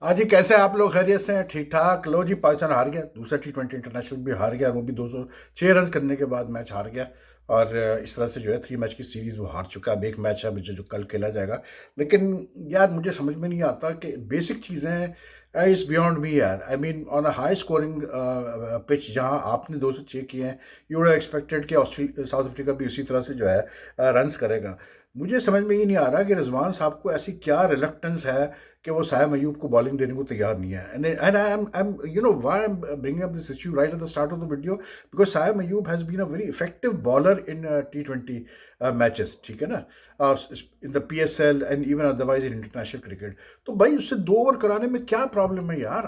हाँ जी, कैसे हैं आप लोग? खैरियत से हैं? ठीक ठाक। लो जी, पाकिस्तान हार गया, दूसरा T20 इंटरनेशनल भी हार गया, वो भी 206 रन करने के बाद मैच हार गया। और इस तरह से जो है 3 मैच की सीरीज वो हार चुका है। अब एक मैच है जो जो कल खेला जाएगा। लेकिन यार मुझे समझ में नहीं आता कि बेसिक चीज़ें इज़ बियॉन्ड मी यार। I mean on a high scoring pitch जहाँ आपने 206 किए हैं, यू वुड एक्सपेक्टेड कि ऑस्ट्रेलिया साउथ अफ्रीका भी उसी तरह से जो है रन्स करेगा। मुझे समझ में ये नहीं आ रहा कि रिजवान साहब को ऐसी क्या रिलक्टेंस है कि वो सायम अयूब को बॉलिंग देने को तैयार नहीं है। And I am you know why I am bringing up this issue right at the start of the video, because Saim Ayub has been a very effective bowler in T20 matches, ठीक है ना, in the PSL and even otherwise in international cricket. तो भाई उससे 2 over कराने में क्या problem है यार?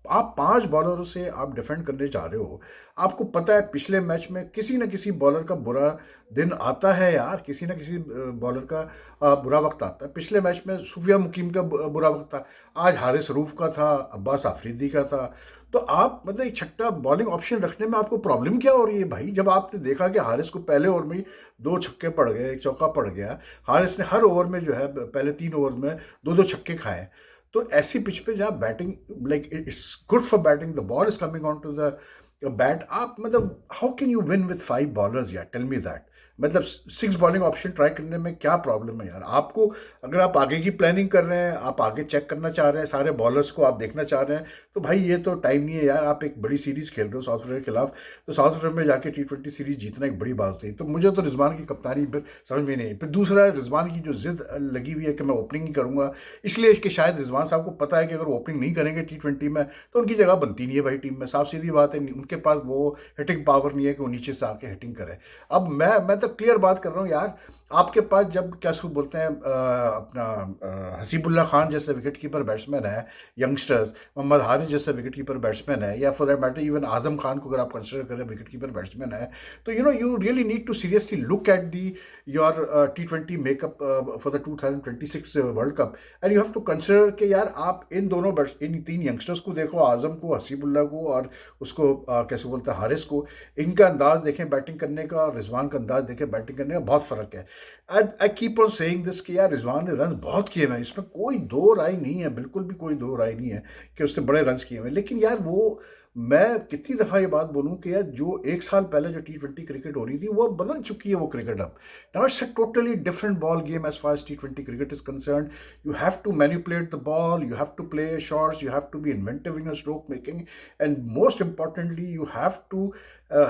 आप 5 बॉलरों से आप डिफेंड करने जा रहे हो। आपको पता है पिछले मैच में किसी न किसी बॉलर का बुरा दिन आता है यार, किसी न किसी बॉलर का बुरा वक्त आता है। पिछले मैच में सूफिया मुकीम का बुरा वक्त था, आज हारिस रूफ का था, अब्बास आफरीदी का था। तो आप मतलब एक छठा बॉलिंग ऑप्शन रखने में आपको प्रॉब्लम क्या हो रही है भाई? जब आपने देखा कि हारिस को पहले ओवर में ही 2 छक्के पड़ गए, एक चौका पड़ गया, हारिस ने हर ओवर में जो है पहले 3 ओवर में 2-2 छक्के खाए। तो ऐसी पिच पे जहाँ batting, like it's good for batting, the ball is coming on to the bat, आप मतलब how can you win with 5 bowlers यार? Tell me that. मतलब 6 बॉलिंग ऑप्शन ट्राई करने में क्या प्रॉब्लम है यार आपको? अगर आप आगे की प्लानिंग कर रहे हैं, आप आगे चेक करना चाह रहे हैं, सारे बॉलर्स को आप देखना चाह रहे हैं, तो भाई ये तो टाइम नहीं है यार। आप एक बड़ी सीरीज खेल रहे हो साउथ अफ्रीका के खिलाफ, तो साउथ अफ्रीका में जाके T20 सीरीज जीतना एक बड़ी बात होती है। तो मुझे तो रिजवान की कप्तानी फिर समझ में नहीं। फिर दूसरा, रिजवान की जो जिद लगी हुई है कि मैं ओपनिंग ही करूंगा, इसलिए कि शायद रिजवान साहब को पता है कि अगर वो ओपनिंग नहीं करेंगे T20 में तो उनकी जगह बनती नहीं है भाई टीम में। साफ सीधी बात है, उनके पास वो हिटिंग पावर नहीं है कि वो नीचे से आके हिटिंग करे। अब मैं तो क्लियर बात कर रहा हूँ यार। आपके पास जब क्या सो बोलते हैं अपना हसीबुल्ला खान जैसे विकेट कीपर बैट्समैन है, यंगस्टर्स, मोहम्मद हारिस जैसे विकेट कीपर बैट्समैन है, या for that matter even Azam Khan को अगर आप कंसिडर करें विकेट कीपर बैट्समैन है, तो you really need to seriously look at the your T20 makeup for the 2026 world cup. And you have to consider कि यार आप इन 3 यंगस्टर्स को देखो, आजम को, हसीबुल्ला को, और उसको कैसे बोलते हैं हारिस को। इनका अंदाज देखें बैटिंग करने का और रिजवान का अंदाज देखें बैटिंग करने का, बहुत फ़र्क है। I keep on saying this कि यार रिजवान ने रन बहुत किए हैं, इसमें कोई दो राय नहीं है, बिल्कुल भी कोई दो राय नहीं है कि उसने बड़े रन किए हुए। लेकिन यार वो, मैं कितनी दफ़ा ये बात बोलूँ कि यार जो 1 साल पहले जो T20 क्रिकेट हो रही थी वो बदल चुकी है वो क्रिकेट अब। Now it's a totally different ball game as far as T20 cricket is concerned. You have to manipulate the ball, you have to play shots, you have to be inventive in your stroke making, and most importantly, you have to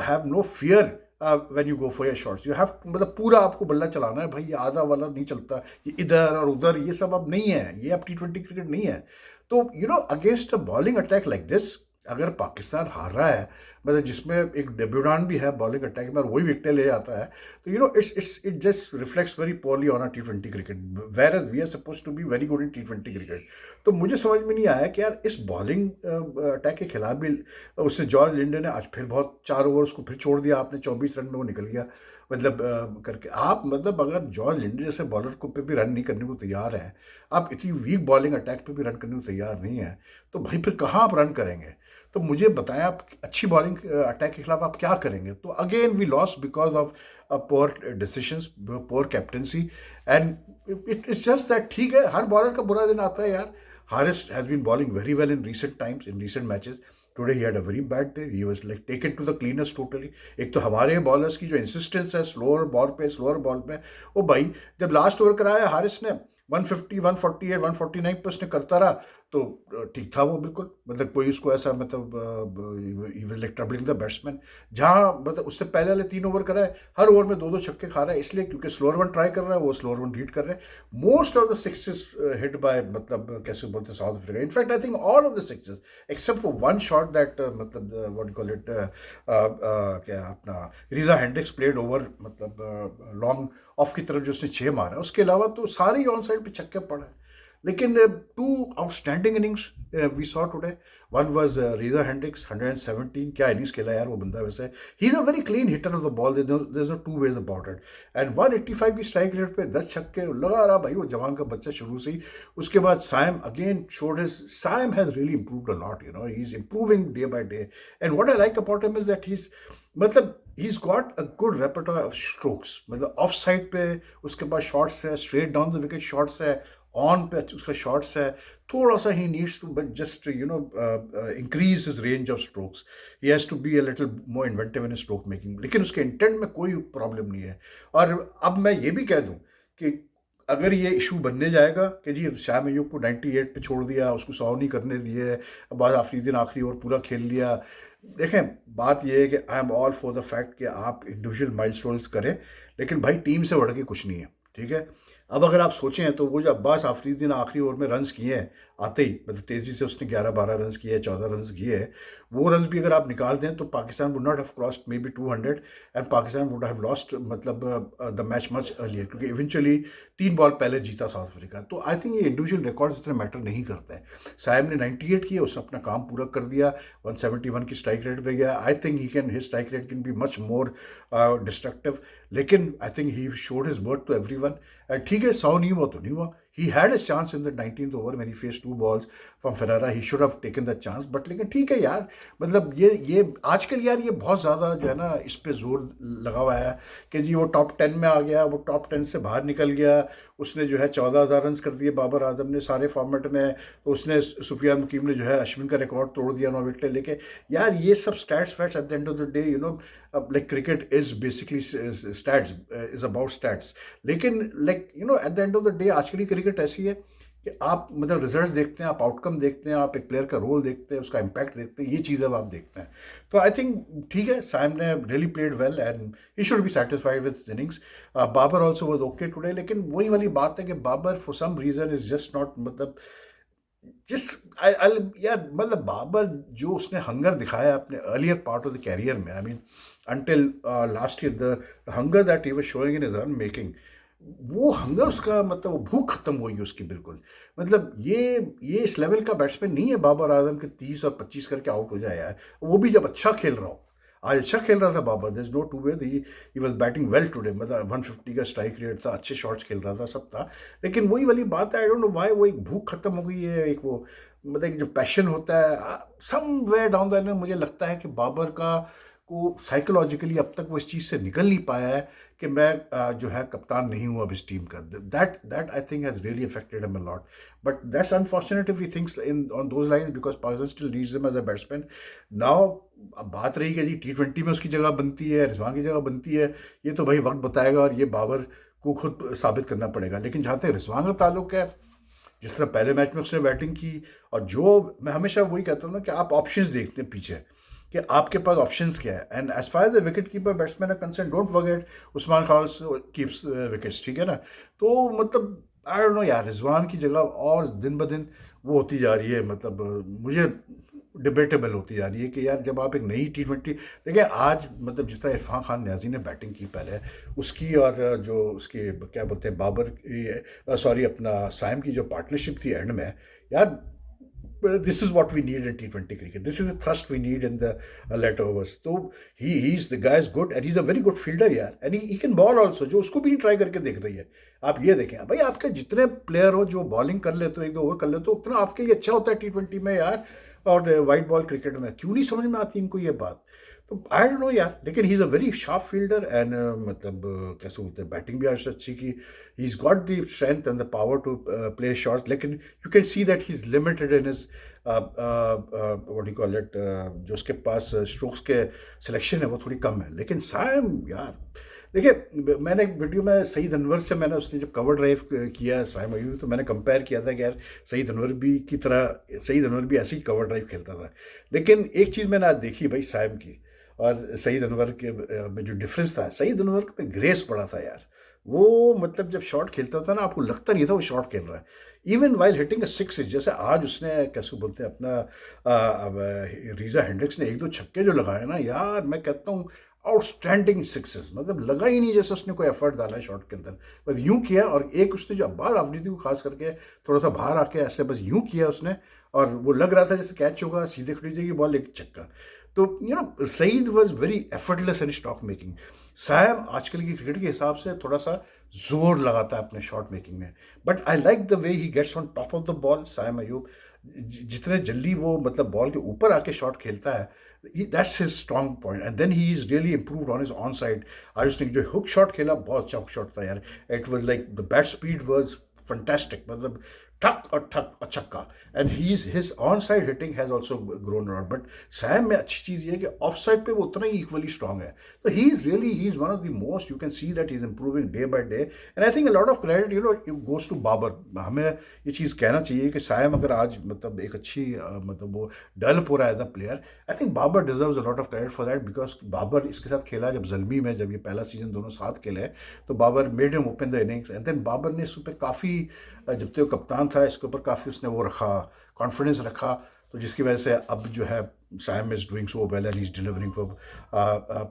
have no fear when you go for your shots. You have, मतलब पूरा आपको बल्ला चलाना है भाई, ये आधा वाला नहीं चलता, ये इधर और उधर ये सब अब नहीं है, ये अब T20 क्रिकेट नहीं है। तो against a bowling attack like this, अगर पाकिस्तान हार रहा है, मतलब जिसमें एक डेब्यूटान भी है बॉलिंग अटैक में और वही विकेट ले जाता है, तो it just reflects very poorly on a T20 cricket, whereas we are suppose to be very good in T20 cricket. तो मुझे समझ में नहीं आया कि यार इस बॉलिंग अटैक के खिलाफ भी उससे जॉर्ज लिंडे ने आज फिर बहुत 4 ओवर उसको फिर छोड़ दिया आपने, 24 रन में वो निकल गया। मतलब करके आप, मतलब अगर जॉर्ज लिंडे जैसे बॉलर को पे भी रन नहीं करने को तैयार हैं, आप इतनी वीक बॉलिंग अटैक पे भी रन करने को तैयार नहीं है, तो भाई फिर कहाँ आप रन करेंगे? तो मुझे बताएं, आप अच्छी बॉलिंग अटैक के खिलाफ आप क्या करेंगे? तो again we lost because of poor decisions, poor captaincy. And it's just that, ठीक है हर बॉलर का बुरा दिन आता है यार। Haris has been bowling very well in recent times, in recent matches. Today he had a very bad day, he was like taken to the cleaners totally. एक तो हमारे बॉलर्स की जो इंसिस्टेंस है स्लोअर बॉल पे, वो भाई जब लास्ट ओवर कराया हारिस ने 150, 148, 149 पे उसने करता रहा, तो ठीक था वो बिल्कुल, मतलब कोई उसको ऐसा, मतलब लाइक ट्रबलिंग द बैट्समैन। जहाँ मतलब उससे पहले वाले 3 ओवर कराए, हर ओवर में 2-2 छक्के खा रहा है, इसलिए क्योंकि स्लोअर वन ट्राई कर रहा है, वो स्लोअर वन हीट कर रहे हैं। Most of the sixes hit by, मतलब कैसे बोलते हैं, south Africa. In fact I think all of the sixes except for one shot that, मतलब व्हाट यू कॉल इट, क्या अपना रीजा हैंड्रिक्स प्लेड ओवर, मतलब लॉन्ग ऑफ की तरफ जो उसने 6 मारा, उसके अलावा तो सारे ऑन साइड पे छक्के पड़े हैं। लेकिन 2 outstanding innings we saw today. One was Reeza Hendricks, 117, क्या इनिंग्स खेला यार वो बंदा। वैसे ही is a very clean hitter of the ball, there is no two ways about it. And 185 की स्ट्राइक रेट पे 10 छक्के लगा रहा भाई वो जवान का बच्चा शुरू से ही। उसके बाद Saim again showed his, Saim has really improved a lot, he is improving day by day. And what I like about him is that he is, मतलब he is got a good repertoire of strokes, मतलब off side पे उसके पास shots है, straight down the wicket shots है, on पे उसका shots है, थोड़ा सा he needs to but just increase his range of strokes, he has to be a little more inventive in stroke making, लेकिन उसके इंटेंट में कोई प्रॉब्लम नहीं है। और अब मैं ये भी कह दूं कि अगर ये इशू बनने जाएगा कि जी शाम अयूब को 98 पे छोड़ दिया, उसको 100 नहीं करने दिए, बाद आखिरी दिन आखिरी ओवर पूरा खेल लिया, देखें बात ये है कि I am all for the fact कि आप इंडिविजुअल माइलस्टोन्स करें, लेकिन भाई टीम से बढ़ के कुछ नहीं है, ठीक है। अब अगर आप सोचें तो वो जो अब्बास आखिरी दिन आखिरी ओवर में रन्स किए हैं आते ही, मतलब तेज़ी से उसने 11-12 रन्स किए, 14 रन्स किए हैं, वो रन्स भी अगर आप निकाल दें तो Pakistan would not have crossed may be 200 and Pakistan would have lost मतलब द मैच मच अर्लियर, क्योंकि इवेंचुअली 3 बॉल पहले जीता साउथ अफ्रीका। तो आई थिंक ये इंडिविजुअल रिकॉर्ड्स इतने मैटर नहीं करते हैं। साइम ने 98 किए, उसने अपना काम पूरा कर दिया, 171 की स्ट्राइक रेट पे गया। I think he can, his strike rate can be much more destructive, लेकिन I think he showed his worth to everyone. ठीक है, 100 नहीं हुआ तो नहीं हुआ, he had his chance in the 19th over when he faced 2 balls from Ferrara, he should have taken that chance, but लेकिन ठीक है यार, मतलब ये आजकल यार ये बहुत ज़्यादा जो है ना इस पे जोर लगा हुआ है कि जी वो टॉप 10 में आ गया, वो टॉप 10 से बाहर निकल गया, उसने जो है 14,000 रन कर दिए बाबर आजम ने सारे फॉर्मेट में, तो उसने सुफियान मुकीम ने जो है अश्विन का रिकॉर्ड तोड़ दिया 9 विकेटें लेके। यार ये सब stats facts at the end of the day, you know, like cricket is basically stats, is about stats, लेकिन like you know at the end of the day आजकल की क्रिकेट ऐसी है कि आप मतलब रिजल्ट्स देखते हैं, आप आउटकम देखते हैं, आप एक प्लेयर का रोल देखते हैं, उसका इम्पैक्ट देखते हैं, ये चीज़ें अब आप देखते हैं। तो आई थिंक ठीक है, साइम ने really played well and he should be satisfied with innings. Babar also was okay today, लेकिन वही वाली बात है कि Babar for some reason is just not, मतलब जिस यार मतलब बाबर जो उसने हंगर दिखाया अपने earlier part of the career में, I mean until last year, the hunger that he was showing in his run making, वो हंगर उसका मतलब वो भूख खत्म हुई है उसकी बिल्कुल। मतलब ये इस लेवल का बैट्समैन नहीं है बाबर आजम के 30 और 25 करके आउट हो जाए यार, वो भी जब अच्छा खेल रहा हो। आज अच्छा खेल रहा था Babar, there is no two way, he was batting well today, मतलब 150 का स्ट्राइक रेट था, अच्छे शॉट्स खेल रहा था, सब था, लेकिन वही वाली बात है, आई डोंट नो व्हाई वो एक भूख खत्म हो गई है, एक वो मतलब एक जो पैशन होता है समवेयर डाउन द लाइन, मुझे लगता है कि बाबर का को साइकोलॉजिकली अब तक वो इस चीज़ से निकल नहीं पाया है कि मैं जो है कप्तान नहीं हूँ अब इस टीम का। That I think has really affected him a lot, but that's unfortunate if he thinks in on those lines, because Pakistan still needs him as a batsman now. अब बात रही कि जी T20 में उसकी जगह बनती है, रिजवान की जगह बनती है, ये तो भाई वक्त बताएगा और ये बाबर को खुद साबित करना पड़ेगा। लेकिन जहाँ तक रिजवान का ताल्लुक है, जिस तरह पहले मैच में उसने बैटिंग की, और जो मैं हमेशा वही कहता हूँ ना कि आप ऑप्शंस देखते हैं पीछे कि आपके पास ऑप्शंस क्या है, and as far as the wicket keeper batsman are concern, don't forget Usman Khan keeps wickets, ठीक है ना। तो मतलब आई डोंट नो यार, रिजवान की जगह और दिन ब दिन वो होती जा रही है, मतलब मुझे डिबेटेबल होती जा रही है कि यार जब आप एक नई T20 देखिए आज, मतलब जिस तरह इरफान खान न्याजी ने बैटिंग की पहले उसकी, और जो उसके क्या बोलते हैं बाबर, सॉरी अपना साइम की जो पार्टनरशिप थी एंड में, यार this is what we need in T20 cricket. This is the thrust we need in the latter overs. तो he's the guy is good and he's a very good fielder यार, and he can ball also, जो उसको भी नहीं try करके देख रही है। आप ये देखें भाई, आपके जितने प्लेयर हो जो बॉलिंग कर लेते हो, 1-2 ओवर कर लेते हो, उतना आपके लिए अच्छा होता है T20 में यार, और वाइट बॉल क्रिकेट में क्यों नहीं समझ में आती इनको ये बात। तो आई डोंट नो यार, लेकिन he is a very sharp fielder and मतलब कैसे बोलते हैं, बैटिंग भी आज अच्छी की, he is got the strength and the power to play shots, लेकिन you can see that he is limited in his what you call it, जो उसके पास स्ट्रोक्स के सिलेक्शन है वो थोड़ी कम है। लेकिन साइम यार देखिए, मैंने एक वीडियो में सईद अनवर से, मैंने उसने जब कवर ड्राइव किया साइम अयूब, तो मैंने कंपेयर किया था कि यार सईद अनवर भी की तरह, सईद अनवर भी ऐसे ही कवर ड्राइव खेलता था। लेकिन एक चीज़ मैंने आज देखी भाई साइम की और सईद अनवर के में जो डिफरेंस था, सईद अनवर पे ग्रेस पड़ा था यार। वो मतलब जब शॉट खेलता था ना, आपको लगता नहीं था वो शॉट खेल रहा है, even while hitting a six. जैसे आज उसने कैसे बोलते हैं अपना रीजा हेंड्रिक्स ने 1-2 छक्के जो लगाए ना यार, मैं कहता हूँ आउटस्टैंडिंग सिक्सेस, मतलब लगा ही नहीं जैसे उसने कोई एफर्ट डाला है शॉट के अंदर, बस यूं किया। और एक उसने जो अब्बास अफरीदी को खास करके थोड़ा सा बाहर आके ऐसे बस यूं किया उसने, और वो लग रहा था जैसे कैच होगा, सीधे खड़ी जाएगी बॉल, एक छक्का। तो you know Saeed was very effortless in stock making. साहब आजकल की क्रिकेट के हिसाब से थोड़ा सा जोर लगाता है अपने शॉट मेकिंग में, but I like the way he gets on top of the ball. Saim Ayub जितने जल्दी वो मतलब बॉल के ऊपर आके शॉट खेलता है, that's his strong point, and then he is really improved on his on side. आज उसने जो हुक शॉट खेला बहुत अच्छा हुक शॉट था यार, it was like the bat speed was fantastic, मतलब ठक और ठक और छक्का। And he is his on side hitting has also grown around. But Saim में अच्छी चीज़ ये है कि ऑफ साइड पे वो उतना ही इक्वली स्ट्रॉन्ग है। तो he is one of the most, you can see that he is improving day by day. And I think a lot of credit goes to Babar. हमें ये चीज़ कहना चाहिए कि सैम अगर आज मतलब एक अच्छी मतलब वो डेवलप हो रहा है as a player, I think Babar deserves a lot of credit for that, because Babar इसके साथ खेला जब जल्मी में, जब ये पहला सीजन दोनों साथ खेले, तो Babar made him open the innings. And then Babar ने इस पर काफ़ी, जब तक वो कप्तान था इसके ऊपर काफ़ी उसने वो रखा, कॉन्फिडेंस रखा, तो जिसकी वजह से अब जो है Sam is doing so well and he is delivering for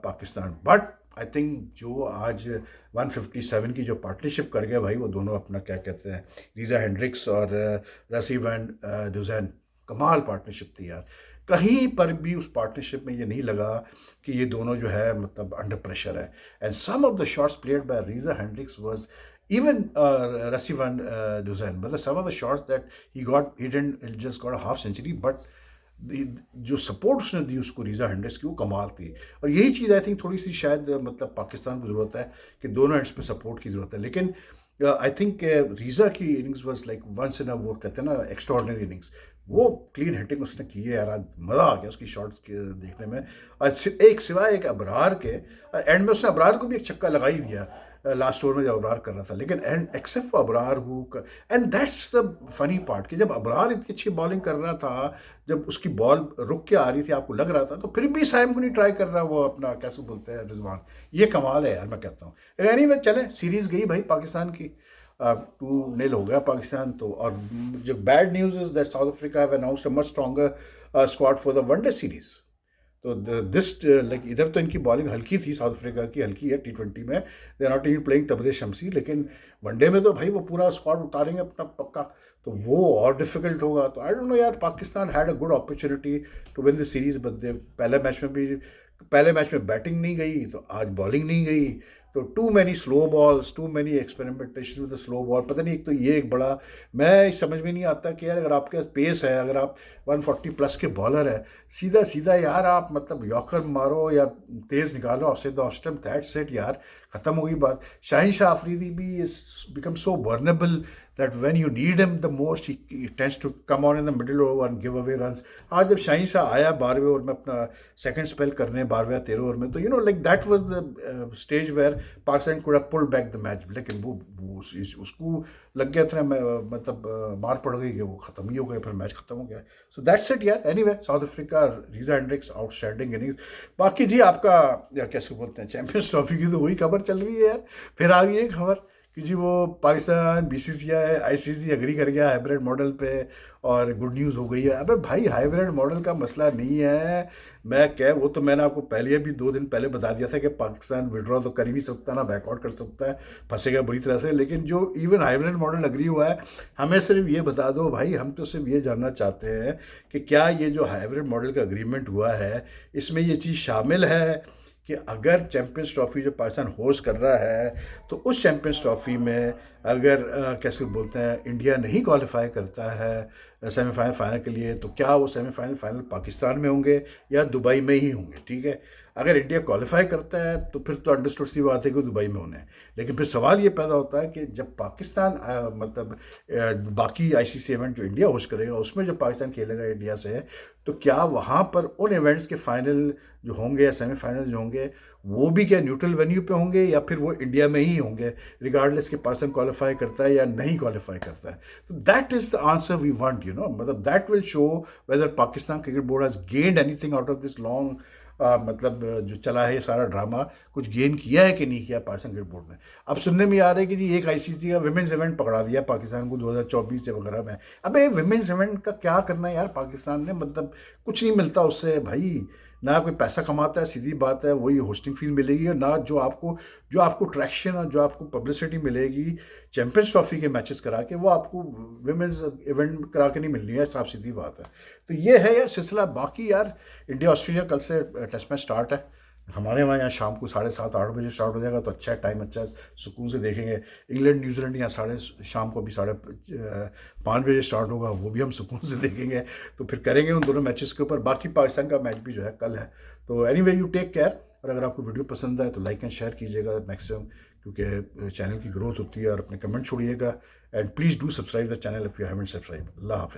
Pakistan. But I think जो आज 157 की जो पार्टनरशिप कर गया भाई, वो दोनों अपना क्या कहते हैं, रीजा हेंड्रिक्स और रसी वैन ड्यूज़ेन, कमाल पार्टनरशिप थी यार। कहीं पर भी उस पार्टनरशिप में ये नहीं लगा कि ये दोनों जो है मतलब अंडर प्रेशर है। And some of the shots played by Reeza Hendricks was even Rassi van Duzen, मतलब some of the shots that he didn't just got a half century, but जो सपोर्ट उसने दी उसको रीजा हेंड्रिक्स की, वो कमाल थी। और यही चीज़ आई थिंक थोड़ी सी शायद मतलब पाकिस्तान को ज़रूरत है कि दोनों एंड्स पे सपोर्ट की ज़रूरत है। लेकिन आई थिंक रीजा की innings was like once in a, वो कहते हैं ना, एक्स्ट्रॉर्डिनरी इनिंग्स। वो क्लीन हिटिंग उसने की है यार, आज मज़ा आ गया उसकी शॉट्स के देखने में। और एक सिवाय एक अबरार के, एंड में उसने अबरार को भी एक छक्का लगा ही दिया लास्ट ओवर में जब अबरार कर रहा था। लेकिन and except for Abrar who, and that's the funny part कि जब अबरार इतनी अच्छी बॉलिंग कर रहा था, जब उसकी बॉल रुक के आ रही थी, आपको लग रहा था, तो फिर भी सैम को नहीं ट्राई कर रहा वो अपना, कैसे बोलते हैं, रिजवान। ये कमाल है यार, मैं कहता हूँ। एनीवे चलें, सीरीज़ गई भाई पाकिस्तान की, 2-0 हो गया पाकिस्तान तो। और जो bad news is that south Africa have announced a much stronger squad for the one day series. तो दिस लाइक इधर तो इनकी बॉलिंग हल्की थी, साउथ अफ्रीका की हल्की है T20 में, they are not even playing Tabraiz Shamsi, लेकिन वनडे में तो भाई वो पूरा स्क्वाड उतारेंगे अपना पक्का, तो वो और डिफिकल्ट होगा। तो आई डोंट नो यार, Pakistan had a good opportunity to win the series, but पहले मैच में बैटिंग नहीं गई, तो आज बॉलिंग नहीं गई, तो too many slow balls, too many experimentation with the slow ball. पता नहीं, एक तो ये एक बड़ा, मैं समझ में नहीं आता कि यार अगर आपके पास पेस है, अगर आप 140 प्लस के बॉलर है, सीधा सीधा यार आप मतलब यॉर्कर मारो या तेज़ निकालो of the off stump, that's it यार, ख़त्म हो गई बात। शाहीन शाह अफरीदी भी is become so vulnerable that when you need him the most, he tends to come on in the middle over and give away runs. आज जब शाहीन शाह आया 12वें ओवर में अपना सेकंड स्पेल करने, 12वें 13वें ओवर में, तो you know like that was the stage where Pakistan could have pulled back the match. लेकिन वो उसको लग गया था, मतलब मार पड़ गई कि वो ख़त्म ही हो गया, फिर मैच ख़त्म हो गया। सो दैट्स इट यार। Anyway, South Africa, Reeza Hendricks outstanding innings. बाकी जी आपका या कैसे बोलते हैं, चैंपियंस ट्रॉफी की तो वही खबर चल रही है यार। फिर आ गई एक खबर कि जी वो पाकिस्तान BCCI ICC एग्री कर गया हाइब्रिड मॉडल पे, और गुड न्यूज़ हो गई है। अबे भाई, हाइब्रिड मॉडल का मसला नहीं है, मैं क्या, वो तो मैंने आपको पहले भी 2 दिन पहले बता दिया था कि पाकिस्तान विड्रॉ तो कर ही नहीं सकता, ना बैकआउट कर सकता है, फंसेगा बुरी तरह से। लेकिन जो इवन हाइब्रिड मॉडल एग्री हुआ है, हमें सिर्फ ये बता दो भाई, हम तो सिर्फ ये जानना चाहते हैं कि क्या ये जो हाइब्रिड मॉडल का एग्रीमेंट हुआ है, इसमें ये चीज़ शामिल है कि अगर चैम्पियंस ट्रॉफी जो पाकिस्तान होस्ट कर रहा है, तो उस चैम्पियंस ट्रॉफी में अगर कैसे बोलते हैं, इंडिया नहीं क्वालिफाई करता है सेमीफाइनल फाइनल के लिए, तो क्या वो सेमीफाइनल फाइनल पाकिस्तान में होंगे या दुबई में ही होंगे? ठीक है, अगर इंडिया क्वालिफाई करता है तो फिर तो अंडरस्टूड सी बात है कि दुबई में होने हैं। लेकिन फिर सवाल ये पैदा होता है कि जब पाकिस्तान मतलब बाकी ICC इवेंट जो इंडिया होस्ट करेगा, उसमें जो पाकिस्तान खेलेगा इंडिया से, तो क्या वहाँ पर उन इवेंट्स के फाइनल जो होंगे या सेमीफाइनल जो होंगे, वो भी क्या न्यूट्रल वेन्यू पे होंगे या फिर वो इंडिया में ही होंगे, रिगार्डलेस कि पाकिस्तान क्वालिफाई करता है या नहीं क्वालिफाई करता है? तो that is the answer we want, you know, मतलब that will show whether Pakistan cricket board has gained anything out of this long मतलब जो चला है ये सारा ड्रामा, कुछ गेन किया है कि नहीं किया पाकिस्तान क्रिकेट बोर्ड ने। अब सुनने में आ रहा है कि जी एक ICC का विमेंस इवेंट पकड़ा दिया पाकिस्तान को 2024 वगैरह में। अबे विमेंस इवेंट का क्या करना है यार पाकिस्तान ने, मतलब कुछ नहीं मिलता उससे भाई, ना कोई पैसा कमाता है, सीधी बात है, वही होस्टिंग फीस मिलेगी, और ना जो आपको ट्रैक्शन और जो आपको पब्लिसिटी मिलेगी चैंपियंस ट्रॉफी के मैचेस करा के, वो आपको विमेंस इवेंट करा के नहीं मिलनी है, साफ सीधी बात है। तो ये है यार सिलसिला। बाकी यार इंडिया ऑस्ट्रेलिया कल से टेस्ट मैच स्टार्ट है, हमारे वहाँ यहाँ शाम को 7:30-8 बजे स्टार्ट हो जाएगा, तो अच्छा है, टाइम अच्छा है, सुकून से देखेंगे। इंग्लैंड न्यूजीलैंड यहाँ शाम को भी 5:30 बजे स्टार्ट होगा, वो भी हम सुकून से देखेंगे। तो फिर करेंगे उन दोनों मैचेस के ऊपर। बाकी पाकिस्तान का मैच भी जो है कल है। तो एनीवे, यू टेक केयर, और अगर आपको वीडियो पसंद आए तो लाइक एंड शेयर कीजिएगा मैक्सिमम, क्योंकि चैनल की ग्रोथ होती है। और अपने कमेंट छोड़िएगा and please do subscribe the channel if you haven't subscribe. अल्लाह हाफ़िज़।